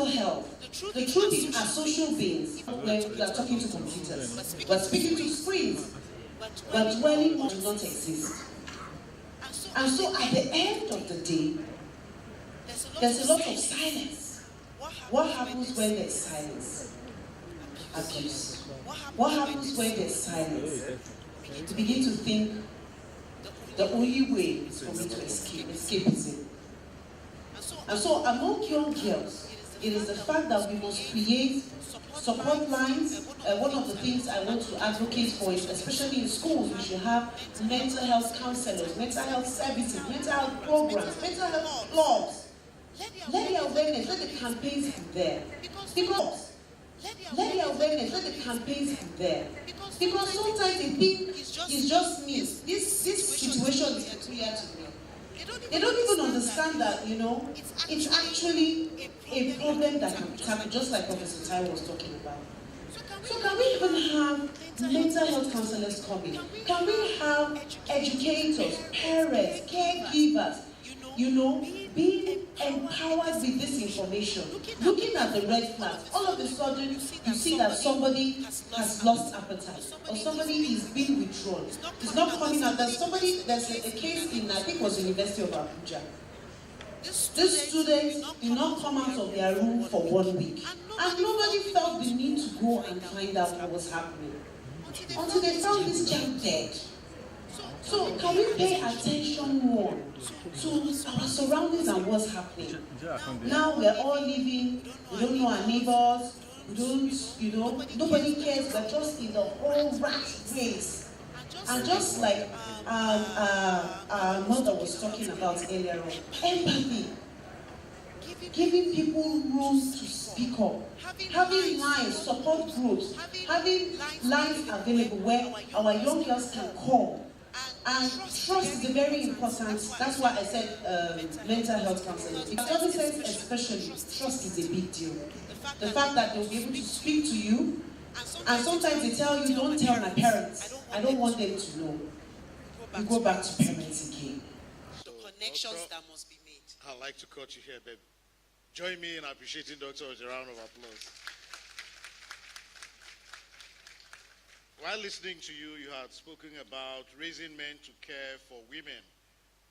mental health. The truth is, as social beings, we are talking to computers, we are speaking to screens, but dwelling on does not exist. And so at the end of the day, there's a lot of silence. What happens when there's silence? Abuse. What happens when there's silence? To begin to think the only way is for me to escape, escapism. And so among young girls, it is the fact that we must create support lines. One of the things I want to advocate for is, especially in schools, we should have mental health counselors, mental health services, mental health programs, mental health clubs. Let the awareness, let the campaigns be there. Because let the awareness, let the campaigns be there. Because sometimes they think it's just me. This situation is peculiar to me. They don't even understand that, it's actually a problem that can happen, just like Professor Tai was talking about. So can we even have mental health counselors coming? Can we have educators, parents, caregivers, being empowered with this information, looking at the red flags? All of a sudden, you see that somebody has lost appetite, or somebody is being withdrawn. It's not coming out. There's a case in, I think it was University of Abuja. These students did not come out of their room for 1 week, and nobody felt the need to go and find out what was happening until they found this child dead. So can we pay attention more to our surroundings and what's happening? Now we're all living, we don't know our neighbors, we don't, nobody cares, we're just in the whole rat race. And just like our mother was talking about earlier on, empathy, giving people room to speak up, having lines, support groups, having lines available where our young girls can call. And trust is very important. That's why I said mental health counseling. In adolescents especially, trust is a big deal. The fact that they'll be able to speak to you, and sometimes they tell you, don't tell my parents. I don't want them to know. You go back to parents again. The connections that must be made. I'd like to cut you here, babe. Join me in appreciating Dr. with a round of applause. While listening to you, you had spoken about raising men to care for women.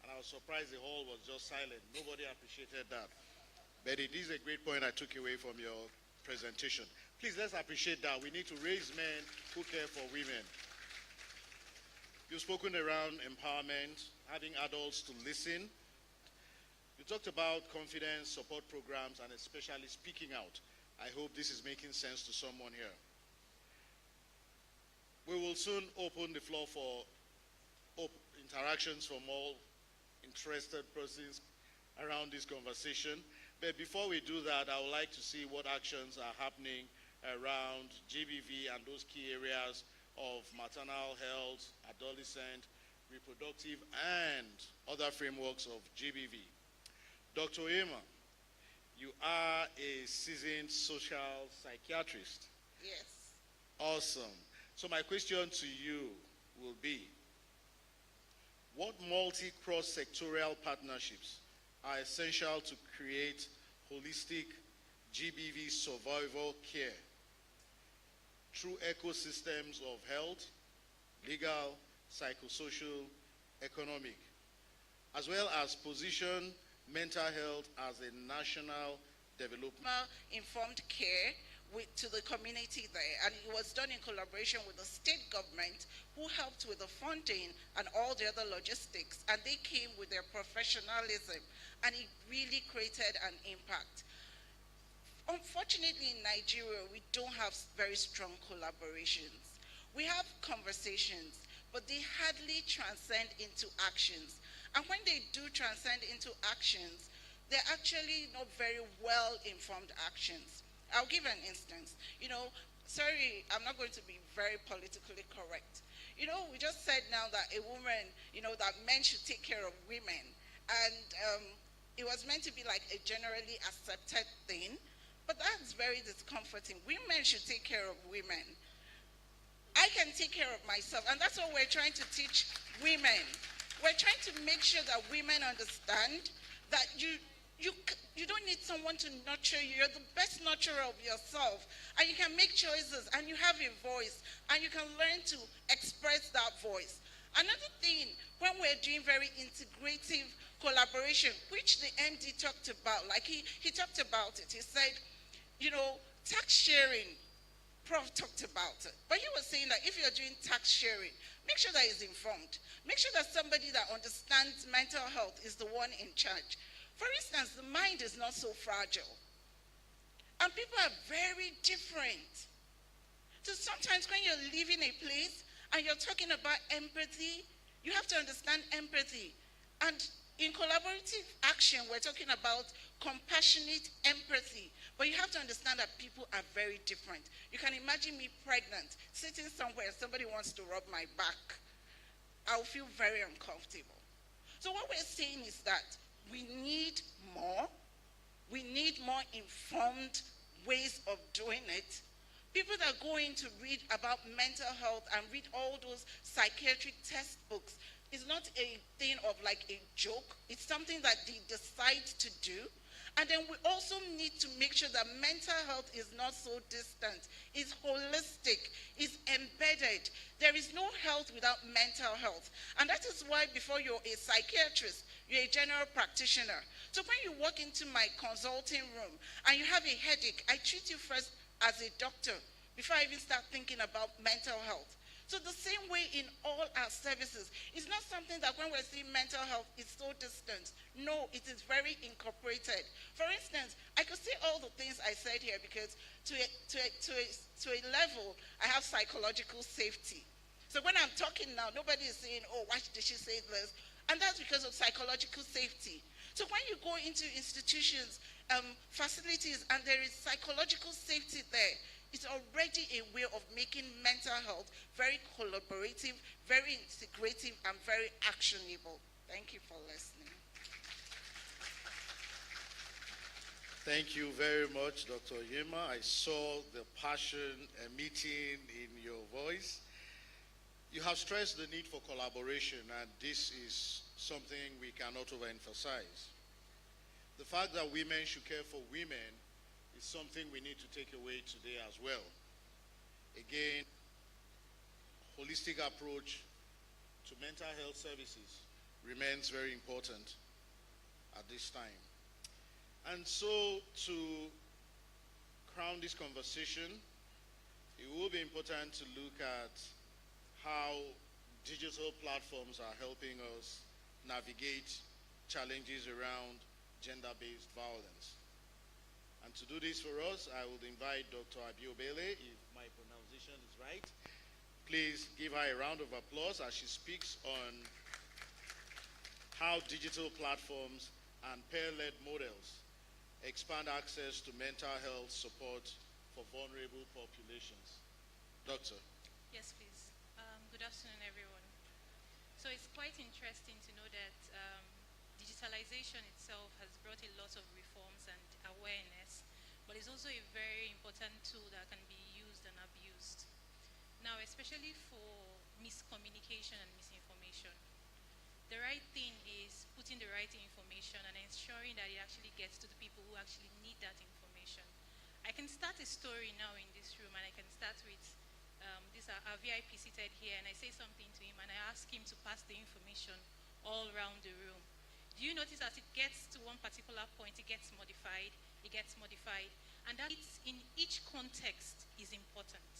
And I was surprised the hall was just silent. Nobody appreciated that. But it is a great point I took away from your presentation. Please, let's appreciate that. We need to raise men who care for women. You've spoken around empowerment, having adults to listen. You talked about confidence, support programs, and especially speaking out. I hope this is making sense to someone here. We will soon open the floor for interactions from all interested persons around this conversation. But before we do that, I would like to see what actions are happening around GBV and those key areas of maternal health, adolescent, reproductive, and other frameworks of GBV. Dr. Emma, you are a seasoned social psychiatrist. Yes. Awesome. So my question to you will be, what multi-cross-sectorial partnerships are essential to create holistic GBV survival care through ecosystems of health, legal, psychosocial, economic, as well as position mental health as a national development? Informed care to the community there, and it was done in collaboration with the state government, who helped with the funding and all the other logistics, and they came with their professionalism, and it really created an impact. Unfortunately, in Nigeria, we don't have very strong collaborations. We have conversations, but they hardly transcend into actions. And when they do transcend into actions, they're actually not very well-informed actions. I'll give an instance. Sorry, I'm not going to be very politically correct. We just said now that a woman, that men should take care of women. And it was meant to be like a generally accepted thing, but that's very discomforting. Women should take care of women. I can take care of myself, and that's what we're trying to teach women. We're trying to make sure that women understand that you don't need someone to nurture you. You're the best nurturer of yourself. And you can make choices, and you have a voice, and you can learn to express that voice. Another thing, when we're doing very integrative collaboration, which the MD talked about, like he talked about it. He said, tax sharing, Prof talked about it. But he was saying that if you're doing tax sharing, make sure that it's informed. Make sure that somebody that understands mental health is the one in charge. For instance, the mind is not so fragile. And people are very different. So sometimes when you're leaving a place and you're talking about empathy, you have to understand empathy. And in collaborative action, we're talking about compassionate empathy. But you have to understand that people are very different. You can imagine me pregnant, sitting somewhere, and somebody wants to rub my back. I'll feel very uncomfortable. So what we're saying is that we need more informed ways of doing it. People that are going to read about mental health and read all those psychiatric textbooks is not a thing of like a joke. It's something that they decide to do. And then we also need to make sure that mental health is not so distant. It's holistic. It's embedded. There is no health without mental health. And that is why before you're a psychiatrist, you're a general practitioner. So when you walk into my consulting room and you have a headache, I treat you first as a doctor before I even start thinking about mental health. So the same way in all our services, it's not something that when we're saying mental health, it's so distant. No, it is very incorporated. For instance, I could say all the things I said here because to a level, I have psychological safety. So when I'm talking now, nobody is saying, oh, why did she say this? And that's because of psychological safety. So when you go into institutions, facilities, and there is psychological safety there, it's already a way of making mental health very collaborative, very integrative, and very actionable. Thank you for listening. Thank you very much, Dr. Onyema. I saw the passion emitting in your voice. You have stressed the need for collaboration, and this is something we cannot overemphasize. The fact that women should care for women is something we need to take away today as well. Again, holistic approach to mental health services remains very important at this time. And so to crown this conversation, it will be important to look at how digital platforms are helping us navigate challenges around gender-based violence. And to do this for us, I would invite Dr. Abiobele, if my pronunciation is right. Please give her a round of applause as she speaks on how digital platforms and peer-led models expand access to mental health support for vulnerable populations. Doctor. Yes, please. Good afternoon, everyone. So it's quite interesting to know that digitalization itself has brought a lot of reforms and awareness, but it's also a very important tool that can be used and abused. Now, especially for miscommunication and misinformation, the right thing is putting the right information and ensuring that it actually gets to the people who actually need that information. I can start a story now in this room, and I can start with our VIP seated here, and I say something to him, and I ask him to pass the information all around the room. Do you notice as it gets to one particular point, it gets modified, and that in each context is important.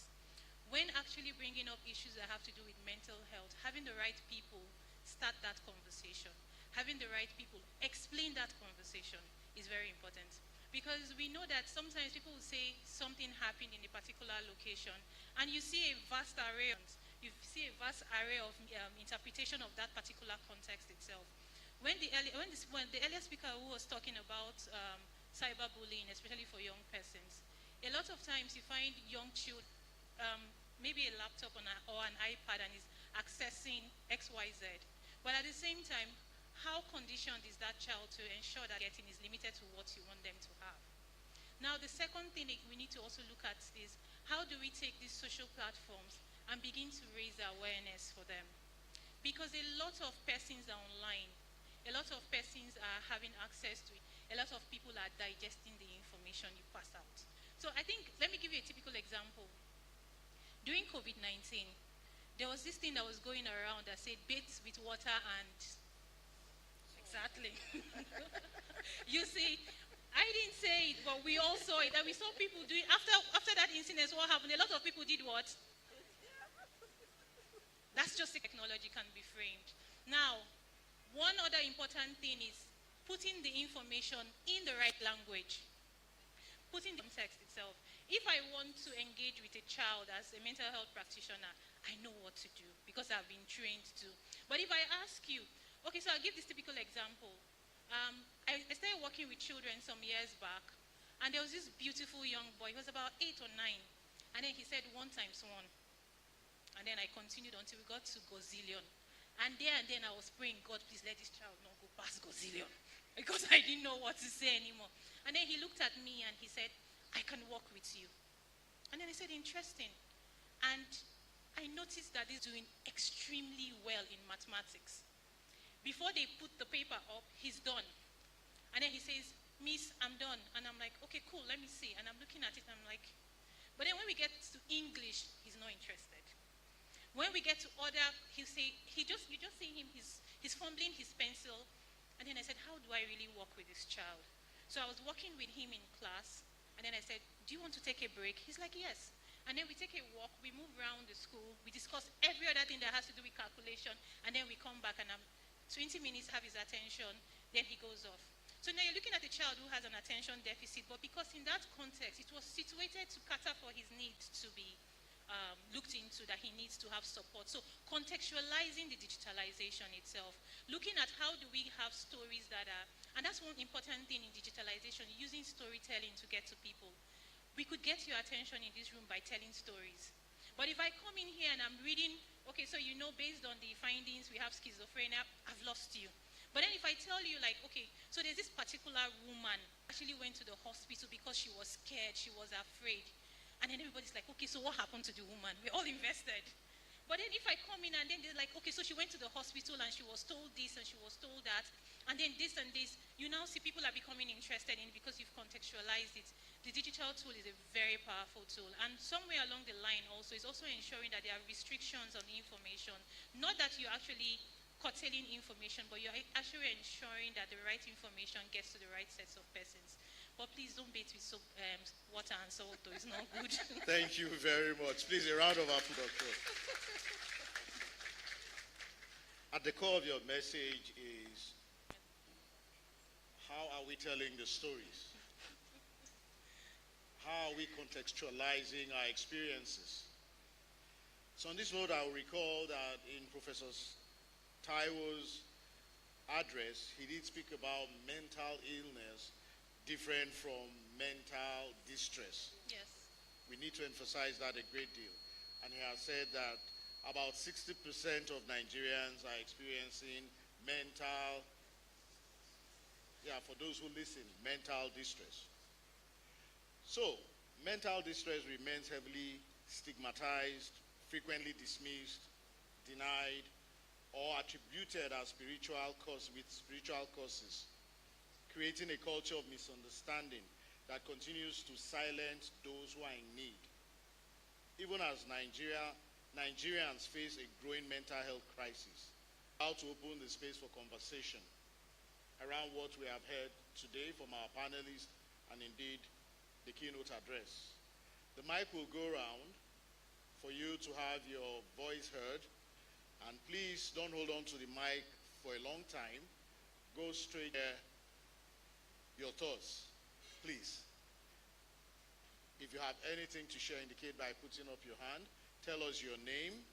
When actually bringing up issues that have to do with mental health, having the right people start that conversation, having the right people explain that conversation is very important. Because we know that sometimes people will say something happened in a particular location, and you see a vast array of interpretation of that particular context itself. When the earlier speaker who was talking about cyberbullying, especially for young persons, a lot of times you find young children, maybe a laptop or an iPad, and is accessing XYZ. But at the same time, how conditioned is that child to ensure that getting is limited to what you want them to have? Now, the second thing we need to also look at is how do we take these social platforms and begin to raise awareness for them? Because a lot of persons are online. A lot of persons are having access to it. A a lot of people are digesting the information you pass out. So I think, let me give you a typical example. During COVID-19, there was this thing that was going around that said bathe with water and... Exactly. You see, I didn't say it, but we all saw it. And we saw people doing, after that incident, what happened? A lot of people did what? That's just the technology can be framed. Now, one other important thing is putting the information in the right language. Putting the context itself. If I want to engage with a child as a mental health practitioner, I know what to do because I've been trained to. But if I ask you, okay, so I'll give this typical example. I started working with children some years back, and there was this beautiful young boy. He was about 8 or 9. And then he said 1 times 1. And then I continued until we got to gazillion. And then I was praying, God, please let this child not go past gazillion. Because I didn't know what to say anymore. And then he looked at me and he said, I can work with you. And then I said, interesting. And I noticed that he's doing extremely well in mathematics. Before they put the paper up, he's done. And then he says, Miss, I'm done. And I'm like, okay, cool, let me see. And I'm looking at it, and I'm like, but then when we get to English, he's not interested. When we get to other, he'll say, you just see him, he's fumbling his pencil. And then I said, how do I really work with this child? So I was working with him in class, and then I said, do you want to take a break? He's like, yes. And then we take a walk, we move around the school, we discuss every other thing that has to do with calculation, and then we come back and 20 minutes have his attention, then he goes off. So now you're looking at a child who has an attention deficit, but because in that context, it was situated to cater for his needs to be looked into, that he needs to have support. So contextualizing the digitalization itself, looking at how do we have stories that are, and that's one important thing in digitalization, using storytelling to get to people. We could get your attention in this room by telling stories. But if I come in here and I'm reading, okay, so you know based on the findings we have schizophrenia, I've lost you. But then if I tell you like, okay, so there's this particular woman actually went to the hospital because she was scared, she was afraid. And then everybody's like, okay, so what happened to the woman? We're all invested. But then if I come in and then they're like, okay, so she went to the hospital and she was told this and she was told that, and then this and this, you now see people are becoming interested in it because you've contextualized it. The digital tool is a very powerful tool. And somewhere along the line also is also ensuring that there are restrictions on information. Not that you're actually curtailing information, but you're actually ensuring that the right information gets to the right sets of persons. But please don't bathe with soap, water and salt, though. It's not good. Thank you very much. Please, a round of applause, Doctor. At the core of your message is, how are we telling the stories? How are we contextualizing our experiences? So on this note, I will recall that in Professor Taiwo's address, he did speak about mental illness different from mental distress. Yes. We need to emphasize that a great deal. And he has said that about 60% of Nigerians are experiencing mental, for those who listen, mental distress. So, mental distress remains heavily stigmatized, frequently dismissed, denied, or attributed as spiritual causes, creating a culture of misunderstanding that continues to silence those who are in need. Even as Nigerians face a growing mental health crisis, how to open the space for conversation around what we have heard today from our panelists and indeed the keynote address. The mic will go around for you to have your voice heard, and please don't hold on to the mic for a long time. Go straight there. Your thoughts, please. If you have anything to share, indicate by putting up your hand. Tell us your name,